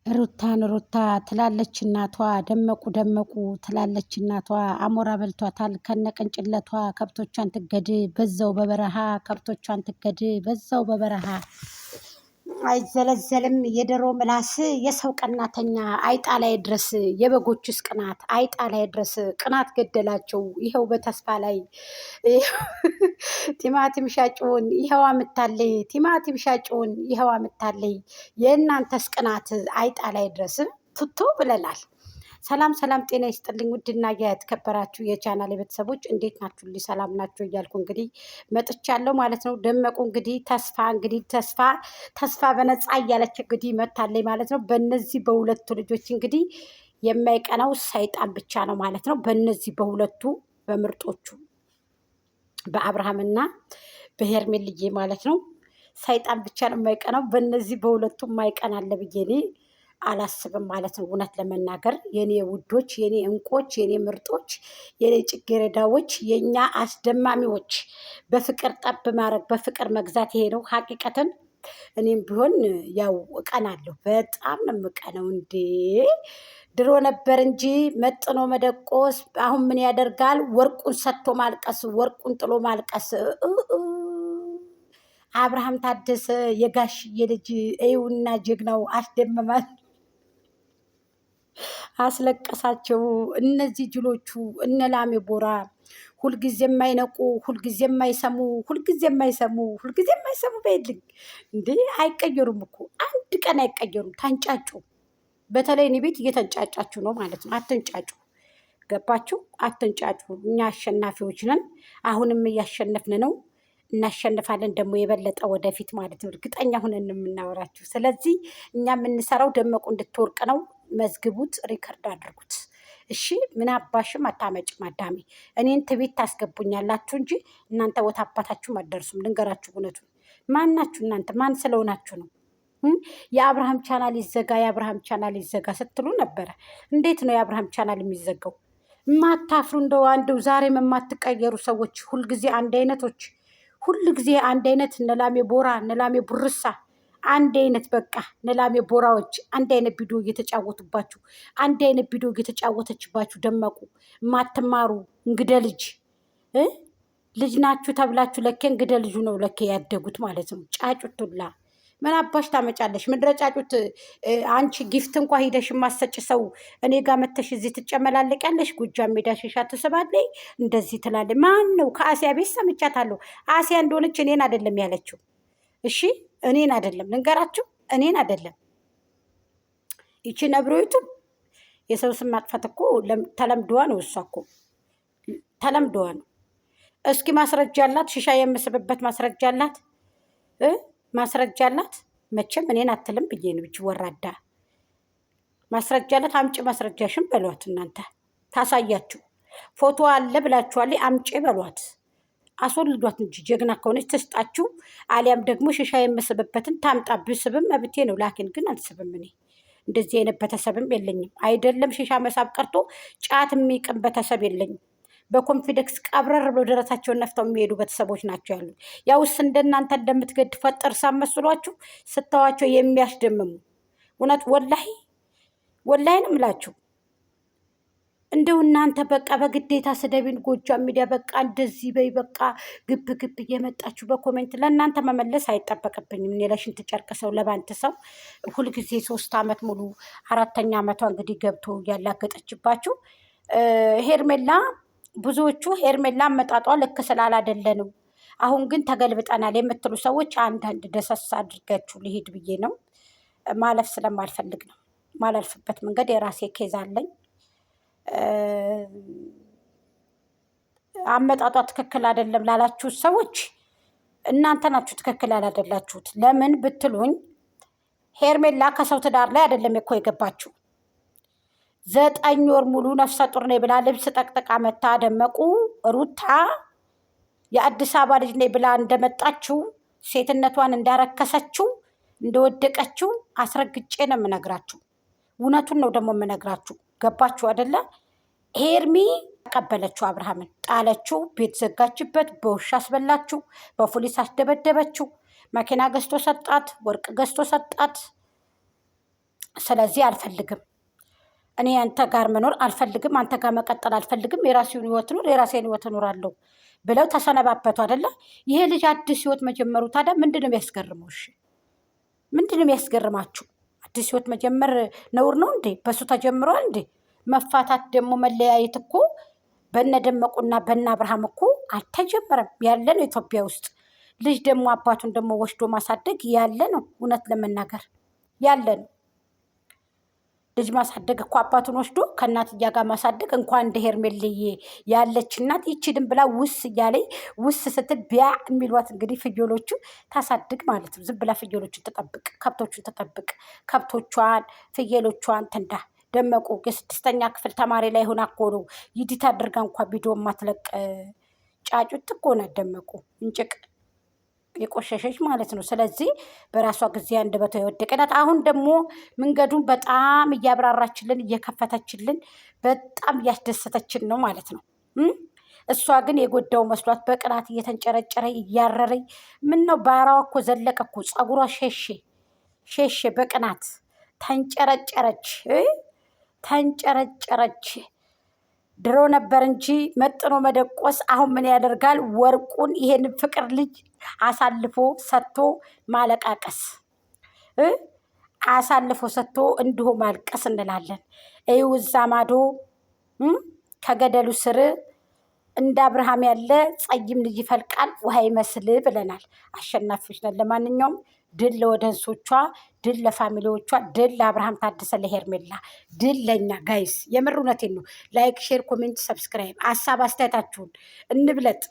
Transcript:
ሩታን ሩታ ትላለች እናቷ፣ ደመቁ ደመቁ ትላለች እናቷ። አሞራ በልቷታል ከነቅንጭለቷ፣ ከብቶቿን ትገድ በዛው በበረሃ፣ ከብቶቿን ትገድ በዛው በበረሃ። አይዘለዘልም የዶሮ ምላስ የሰው ቀናተኛ፣ አይጣ ላይ ድረስ የበጎችስ ቅናት፣ አይጣ ላይ ድረስ ቅናት ገደላቸው። ይኸው በተስፋ ላይ ቲማቲም ሻጭውን ይኸው አምታለይ፣ ቲማቲም ሻጭውን ይኸው አምታለይ። የእናንተስ ቅናት አይጣ ላይ ድረስ ትቶ ብለናል። ሰላም ሰላም፣ ጤና ይስጥልኝ ውድና የተከበራችሁ የቻናል ቤተሰቦች እንዴት ናችሁ? ሰላም ናችሁ እያልኩ እንግዲህ መጥቻለሁ ማለት ነው። ደመቁ እንግዲህ ተስፋ በነፃ እያለች እንግዲህ መታለኝ ማለት ነው። በእነዚህ በሁለቱ ልጆች እንግዲህ የማይቀናው ሰይጣን ብቻ ነው ማለት ነው። በእነዚህ በሁለቱ በምርጦቹ በአብርሃምና በሄርሜልዬ ማለት ነው። ሰይጣን ብቻ ነው የማይቀናው። በእነዚህ በሁለቱ የማይቀናለ ብዬ እኔ አላስብም ማለት ነው። እውነት ለመናገር የኔ ውዶች፣ የኔ እንቆች፣ የኔ ምርጦች፣ የኔ ጭጌረዳዎች፣ የኛ አስደማሚዎች በፍቅር ጠብ ማድረግ በፍቅር መግዛት ይሄ ነው ሀቂቀትን። እኔም ቢሆን ያው እቀናለሁ፣ በጣም ነው የምቀነው። እንዴ ድሮ ነበር እንጂ መጥኖ መደቆስ። አሁን ምን ያደርጋል? ወርቁን ሰጥቶ ማልቀስ፣ ወርቁን ጥሎ ማልቀስ። አብርሃም ታደሰ የጋሽዬ ልጅ እዩና ጀግናው አስደመማል፣ አስለቀሳቸው። እነዚህ ጅሎቹ እነ ላሜ ቦራ ሁልጊዜ የማይነቁ ሁልጊዜ የማይሰሙ ሁልጊዜ የማይሰሙ ሁልጊዜ የማይሰሙ በይልኝ እንዴ! አይቀየሩም እኮ አንድ ቀን አይቀየሩም። ታንጫጩ። በተለይ እኔ ቤት እየተንጫጫችሁ ነው ማለት ነው። አትንጫጩ። ገባችሁ? አትንጫጩ። እኛ አሸናፊዎች ነን። አሁንም እያሸነፍን ነው። እናሸንፋለን ደግሞ የበለጠ ወደፊት ማለት ነው። እርግጠኛ ሁነን የምናወራችሁ። ስለዚህ እኛ የምንሰራው ደመቁ እንድትወርቅ ነው። መዝግቡት፣ ሪከርድ አድርጉት። እሺ ምን አባሽም አታመጭም አዳሜ። እኔን ትቤት ታስገቡኛላችሁ እንጂ እናንተ ወታ አባታችሁም አትደርሱም። ልንገራችሁ እውነቱን። ማናችሁ እናንተ? ማን ስለሆናችሁ ነው? የአብርሃም ቻናል ይዘጋ፣ የአብርሃም ቻናል ይዘጋ ስትሉ ነበረ። እንዴት ነው የአብርሃም ቻናል የሚዘጋው? የማታፍሩ እንደው አንደው ዛሬም የማትቀየሩ ሰዎች፣ ሁልጊዜ አንድ አይነቶች፣ ሁልጊዜ አንድ አይነት ነላሜ ቦራ ነላሜ ቡርሳ አንድ አይነት በቃ ነላሜ ቦራዎች አንድ አይነት ቪዲዮ እየተጫወቱባችሁ፣ አንድ አይነት ቪዲዮ እየተጫወተችባችሁ ደመቁ ማትማሩ እንግደ ልጅ ናችሁ ተብላችሁ ለኬ እንግደ ልጁ ነው ለኬ ያደጉት ማለት ነው። ጫጩቱላ ምን አባሽ ታመጫለሽ? ምድረ ጫጩት። አንቺ ጊፍት እንኳ ሂደሽ ማሰጭ ሰው እኔ ጋር መተሽ እዚህ ትጨመላለቂያለሽ። ጎጃም ሜዳ ሽሻ ትስባለይ እንደዚህ ትላለች። ማን ነው? ከአሲያ ቤት ሰምቻታለሁ። አሲያ እንደሆነች እኔን አይደለም ያለችው። እሺ እኔን አይደለም ልንገራችሁ፣ እኔን አይደለም። ይቺ ነብሮይቱ የሰው ስም ማጥፋት እኮ ተለምዶዋ ነው። እሷ እኮ ተለምዶዋ ነው። እስኪ ማስረጃ አላት፣ ሽሻ የምስብበት ማስረጃ አላት፣ ማስረጃ አላት። መቼም እኔን አትልም ብዬ ነው። ብቻ ወራዳ ማስረጃ አላት። አምጪ ማስረጃሽን በሏት እናንተ ታሳያችሁ። ፎቶ አለ ብላችኋል፣ አምጪ በሏት። አስወልዷት እንጂ ጀግና ከሆነች ትስጣችሁ። አሊያም ደግሞ ሽሻ የምስብበትን ታምጣ። ብስብም መብቴ ነው። ላኪን ግን አልስብም። እኔ እንደዚህ አይነት ቤተሰብም የለኝም። አይደለም ሽሻ መሳብ ቀርቶ ጫት የሚቅም ቤተሰብ የለኝም። በኮንፊደንስ ቀብረር ብሎ ደረታቸውን ነፍተው የሚሄዱ ቤተሰቦች ናቸው ያሉ። ያውስ እንደናንተ እንደምትገድ ፈጠር ሳመስሏችሁ ስታዋቸው የሚያስደምሙ እውነት ወላሂ ነው የምላችሁ። እንደው እናንተ በቃ በግዴታ ስደቢን ጎጃም ሚዲያ በቃ እንደዚህ በይ በቃ ግብ ግብ እየመጣችሁ በኮሜንት ለእናንተ መመለስ አይጠበቅብኝም። እኔ ለሽንት ጨርቅ ሰው ለባንት ሰው ሁልጊዜ 3 ዓመት ሙሉ 4ኛ ዓመቷ እንግዲህ ገብቶ እያላገጠችባችሁ ሄርሜላ። ብዙዎቹ ሄርሜላ አመጣጧ ልክ ስላላደለ ነው። አሁን ግን ተገልብጠናል የምትሉ ሰዎች አንዳንድ ደሰስ አድርጋችሁ ሊሄድ ብዬ ነው። ማለፍ ስለማልፈልግ ነው። ማላልፍበት መንገድ የራሴ ኬዝ አለኝ። አመጣጧ ትክክል አይደለም ላላችሁ ሰዎች እናንተ ናችሁ ትክክል ያላደላችሁት። ለምን ብትሉኝ ሄርሜላ ከሰው ትዳር ላይ አይደለም እኮ የገባችሁ። 9 ወር ሙሉ ነፍሰ ጡር ነኝ ብላ ልብስ ጠቅጥቃ መታ ደመቁ ሩታ የአዲስ አበባ ልጅ ነኝ ብላ እንደመጣችው ሴትነቷን እንዳረከሰችው እንደወደቀችው አስረግጬ ነው የምነግራችሁ። እውነቱን ነው ደግሞ የምነግራችሁ። ገባችሁ አይደለ? ሄርሚ ተቀበለችው፣ አብርሃምን ጣለችው፣ ቤት ዘጋችበት፣ በውሻ አስበላችው፣ በፖሊስ አስደበደበችው፣ መኪና ገዝቶ ሰጣት፣ ወርቅ ገዝቶ ሰጣት። ስለዚህ አልፈልግም፣ እኔ አንተ ጋር መኖር አልፈልግም፣ አንተ ጋር መቀጠል አልፈልግም፣ የራሴን ህይወት ኑር፣ የራሴን ህይወት እኖራለሁ ብለው ተሰነባበቱ አይደለ? ይሄ ልጅ አዲስ ህይወት መጀመሩ ታዲያ ምንድን ነው የሚያስገርመው? እሺ ምንድን ነው የሚያስገርማችሁ? አዲስ ህይወት መጀመር ነውር ነው እንዴ? በሱ ተጀምሯል እንዴ? መፋታት ደግሞ መለያየት እኮ በነ ደመቁና በነ አብርሃም እኮ አልተጀመረም። ያለ ነው ኢትዮጵያ ውስጥ። ልጅ ደግሞ አባቱን ደግሞ ወስዶ ማሳደግ ያለ ነው። እውነት ለመናገር ያለ ነው። ልጅ ማሳደግ እኮ አባቱን ወስዶ ከእናትያ ጋር ማሳደግ እንኳን እንደ ሄርሜልዬ ያለች እናት ይችልም ብላ ውስ እያለኝ ውስ ስትል ቢያ የሚሏት እንግዲህ ፍየሎቹ ታሳድግ ማለት ነው። ዝም ብላ ፍየሎቹን ትጠብቅ፣ ከብቶቹን ትጠብቅ፣ ከብቶቿን ፍየሎቿን ትንዳ። ደመቁ የስድስተኛ ክፍል ተማሪ ላይ ሆና እኮ ነው ይዲት አድርጋ እንኳ ቪዲዮ ማትለቅ ጫጩት እኮ ናት ደመቁ እንጭቅ የቆሸሸች ማለት ነው። ስለዚህ በራሷ ጊዜ አንደበቷ የወደቀ ናት። አሁን ደግሞ መንገዱን በጣም እያብራራችልን እየከፈተችልን በጣም እያስደሰተችን ነው ማለት ነው። እሷ ግን የጎዳው መስሏት በቅናት እየተንጨረጨረ እያረረኝ ምን ነው ባራዋ እኮ ዘለቀ እኮ ፀጉሯ ሸሼ በቅናት ተንጨረጨረች። ድሮ ነበር እንጂ መጥኖ መደቆስ። አሁን ምን ያደርጋል? ወርቁን ይሄን ፍቅር ልጅ አሳልፎ ሰጥቶ ማለቃቀስ፣ አሳልፎ ሰጥቶ እንዲሁ ማልቀስ እንላለን። ይኸው እዛ ማዶ ከገደሉ ስር እንደ አብርሃም ያለ ጸይም ልጅ ይፈልቃል ውሃ ይመስል ብለናል። አሸናፊዎች ነን። ለማንኛውም ድል ለወደንሶቿ፣ ድል ለፋሚሊዎቿ፣ ድል ለአብርሃም ታደሰ፣ ለሄርሜላ፣ ድል ለእኛ ጋይስ። የምር እውነቴን ነው። ላይክ፣ ሼር፣ ኮሜንት፣ ሰብስክራይብ ሀሳብ አስተያየታችሁን እንብለጥ።